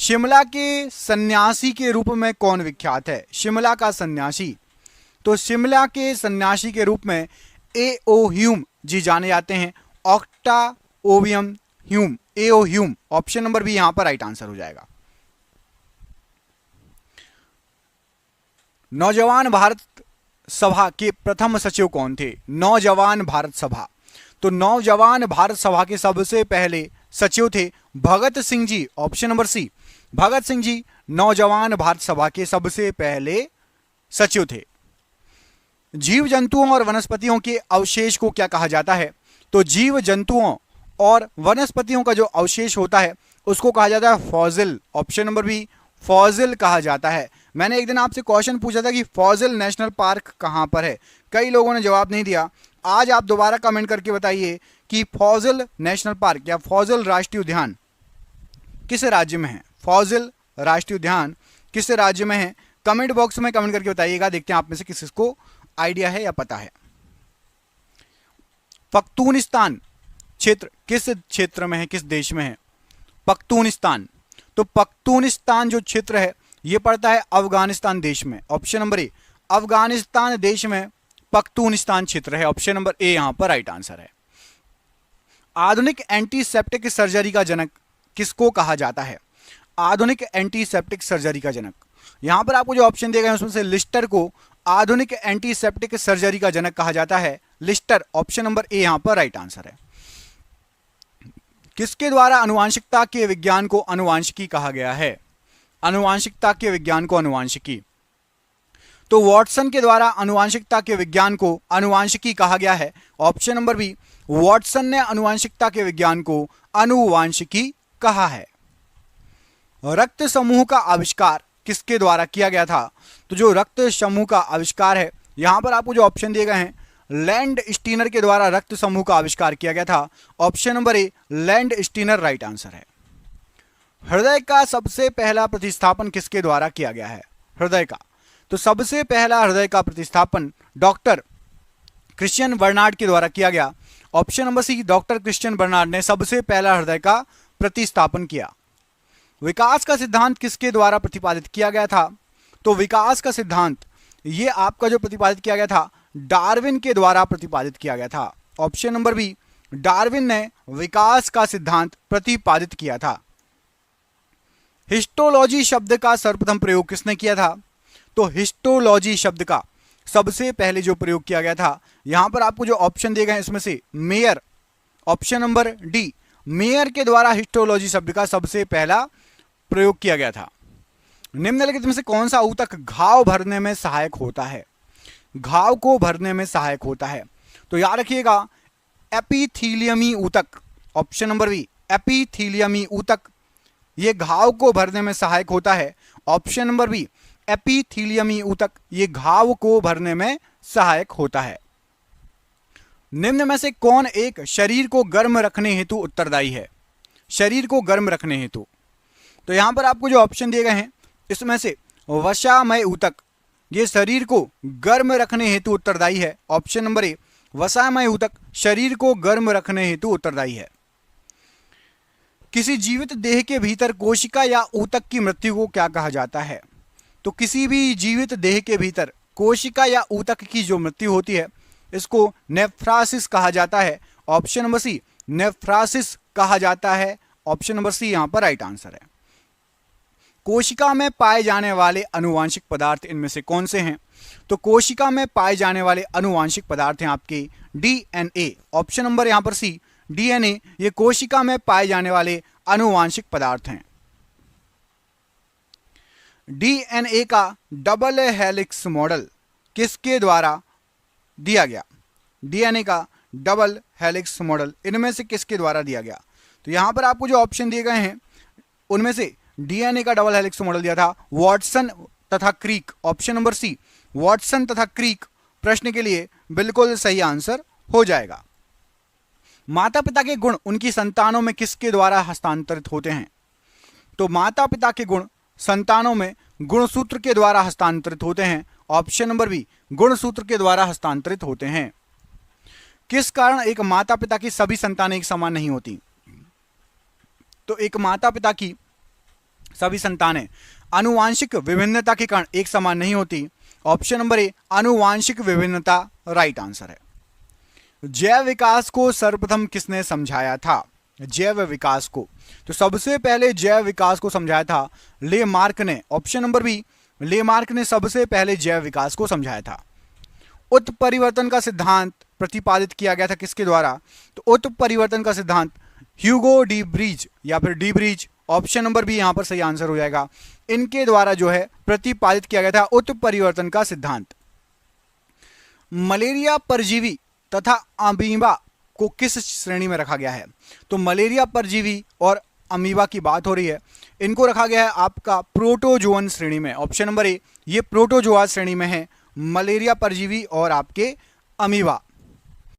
शिमला के सन्यासी के रूप में कौन विख्यात है? शिमला का सन्यासी, तो शिमला के सन्यासी के रूप में ए.ओ. ह्यूम जी जाने जाते हैं। Octavian Hume, A O. Hume, option number B यहां पर राइट आंसर हो जाएगा। नौजवान भारत सभा के प्रथम सचिव कौन थे? नौजवान भारत सभा, तो नौजवान भारत सभा के सबसे पहले सचिव थे भगत सिंह जी, ऑप्शन नंबर सी, भगत सिंह जी नौजवान भारत सभा के सबसे पहले सचिव थे। जीव जंतुओं और वनस्पतियों के अवशेष को क्या कहा जाता है? तो जीव जंतुओं और वनस्पतियों का जो अवशेष होता है उसको कहा जाता है fossil, option number B fossil कहा जाता है। मैंने एक दिन आपसे क्वेश्चन पूछा था कि फॉसिल नेशनल पार्क कहां पर है, कई लोगों ने जवाब नहीं दिया। आज आप दोबारा कमेंट करके बताइए कि फॉसिल नेशनल पार्क या फॉसिल राष्ट्रीय उद्यान किस राज्य में है? फॉसिल राष्ट्रीय उद्यान किस राज्य में है? कमेंट बॉक्स में कमेंट करके बताइएगा, देखते हैं आप में से किसको आइडिया है या पता है। पख्तूनिस्तान क्षेत्र किस क्षेत्र में है, किस देश में है? पख्तूनिस्तान, तो पख्तूनिस्तान जो क्षेत्र है यह पड़ता है अफगानिस्तान देश में, ऑप्शन नंबर ए, अफगानिस्तान देश में पख्तूनिस्तान क्षेत्र है, ऑप्शन नंबर ए यहां पर राइट आंसर है। आधुनिक एंटीसेप्टिक सर्जरी का जनक किसको कहा जाता है? आधुनिक एंटीसेप्टिक सर्जरी का जनक, यहां पर आपको जो ऑप्शन दिए गए हैं उसमें से लिस्टर को आधुनिक एंटीसेप्टिक सर्जरी का जनक कहा जाता है, लिस्टर, ऑप्शन नंबर ए यहां पर राइट आंसर है। किसके द्वारा आनुवांशिकता के विज्ञान को आनुवांशिकी कहा गया है? आनुवांशिकता के विज्ञान को आनुवांशिकी, तो वॉटसन के द्वारा आनुवांशिकता के विज्ञान को आनुवांशिकी कहा गया है, ऑप्शन नंबर बी वॉटसन ने आनुवांशिकता के विज्ञान को आनुवांशिकी कहा है। रक्त समूह का आविष्कार किसके द्वारा किया गया था? तो जो रक्त समूह का आविष्कार है यहां पर आपको जो ऑप्शन दिए गए हैं, लैंड स्टीनर के द्वारा रक्त समूह का आविष्कार किया गया था, option number a land Steiner right answer है। हृदय का सबसे पहला प्रतिस्थापन किसके द्वारा किया गया है? हृदय का, तो सबसे पहला हृदय का प्रतिस्थापन डॉक्टर क्रिश्चियन बर्नार्ड के द्वारा किया गया, option number C doctor Christian Barnard ने सबसे पहला हृदय का प्रतिस्थापन किया। विकास का सिद्धांत किसके द्वारा प्रतिपादित किया गया था? तो विकास का सिद्धांत ये आपका जो प्रतिपादित किया गया था डार्विन के द्वारा प्रतिपादित किया गया था, ऑप्शन नंबर बी डार्विन ने विकास का सिद्धांत प्रतिपादित किया था। हिस्टोलॉजी शब्द का सर्वप्रथम प्रयोग किसने किया था? तो हिस्टोलॉजी शब्द का सबसे पहले जो प्रयोग किया गया था, यहां पर आपको जो ऑप्शन दिए गए हैं इसमें से mayor, option number D mayor के द्वारा हिस्टोलॉजी शब्द का सबसे पहला प्रयोग किया गया था। निम्नलिखित में से कौन सा ऊतक घाव भरने में सहायक होता है? घाव को भरने में सहायक होता है, तो याद रखिएगा एपिथीलियमी ऊतक, ऑप्शन नंबर बी एपिथीलियमी ऊतक ये घाव को भरने में सहायक होता है, ऑप्शन नंबर बी एपिथीलियमी ऊतक ये घाव को भरने में सहायक होता है। निम्न में से कौन एक शरीर को गर्म रखने हेतु उत्तरदायी है? शरीर को गर्म रखने हेतु, तो यहां पर आपको जो ऑप्शन दिए गए हैं इसमें से वसामय ऊतक ये शरीर को गर्म रखने हेतु उत्तरदायी है, ऑप्शन नंबर ए वसामय ऊतक शरीर को गर्म रखने हेतु उत्तरदायी है। किसी जीवित देह के भीतर कोशिका या ऊतक की मृत्यु को क्या कहा जाता है? तो किसी भी जीवित देह के भीतर कोशिका या ऊतक की जो मृत्यु होती है इसको नेफ्रासिस कहा जाता है, ऑप्शन नंबर सी नेफ्रासिस कहा जाता है, ऑप्शन नंबर सी यहां पर राइट आंसर है। कोशिका में पाए जाने वाले आनुवांशिक पदार्थ इनमें से कौन से हैं? तो कोशिका में पाए जाने वाले आनुवांशिक पदार्थ हैं आपके डीएनए, ऑप्शन नंबर यहां पर सी डीएनए ये कोशिका में पाए जाने वाले आनुवांशिक पदार्थ हैं। डीएनए का डबल हेलिक्स मॉडल किसके द्वारा दिया गया? डीएनए का डबल हेलिक्स मॉडल इनमें से किसके द्वारा दिया गया? तो यहां पर आपको जो ऑप्शन दिए गए हैं उनमें से डीएनए का डबल हेलिक्स मॉडल दिया था वॉटसन तथा Crick, option number C Watson तथा क्रीक प्रश्न के लिए बिल्कुल सही आंसर हो जाएगा। माता पिता के गुण उनकी संतानों में किसके द्वारा हस्तांतरित होते हैं? तो माता पिता के गुण संतानों में गुणसूत्र के द्वारा हस्तांतरित होते हैं, ऑप्शन नंबर बी गुणसूत्र के द्वारा हस्तांतरित होते हैं। किस कारण एक माता पिता की सभी संतानें एक समान नहीं होती? तो एक माता पिता की सभी संतानें आनुवांशिक विभिन्नता के कारण एक समान नहीं होती। ऑप्शन नंबर ए आनुवांशिक विभिन्नता राइट आंसर है। जैव विकास को सर्वप्रथम किसने समझाया था? जैव विकास को तो सबसे पहले जैव विकास को समझाया था लेमार्क ने। ऑप्शन नंबर बी लेमार्क ने सबसे पहले जैव विकास को समझाया था। उत्परिवर्तन का सिद्धांत प्रतिपादित किया गया था किसके द्वारा? तो उत्परिवर्तन का सिद्धांत ह्यूगो डी ब्रीज या फिर de Vries, option number B यहां पर सही आंसर हो जाएगा। इनके द्वारा जो है प्रतिपादित किया गया था उत्परिवर्तन का सिद्धांत। मलेरिया परजीवी तथा अमीबा को किस श्रेणी में रखा गया है? तो मलेरिया परजीवी और अमीबा की बात हो रही है, इनको रखा गया है आपका प्रोटोजोअन श्रेणी में। ऑप्शन नंबर ए ये प्रोटोजोआ श्रेणी में है मलेरिया परजीवी और आपके अमीबा।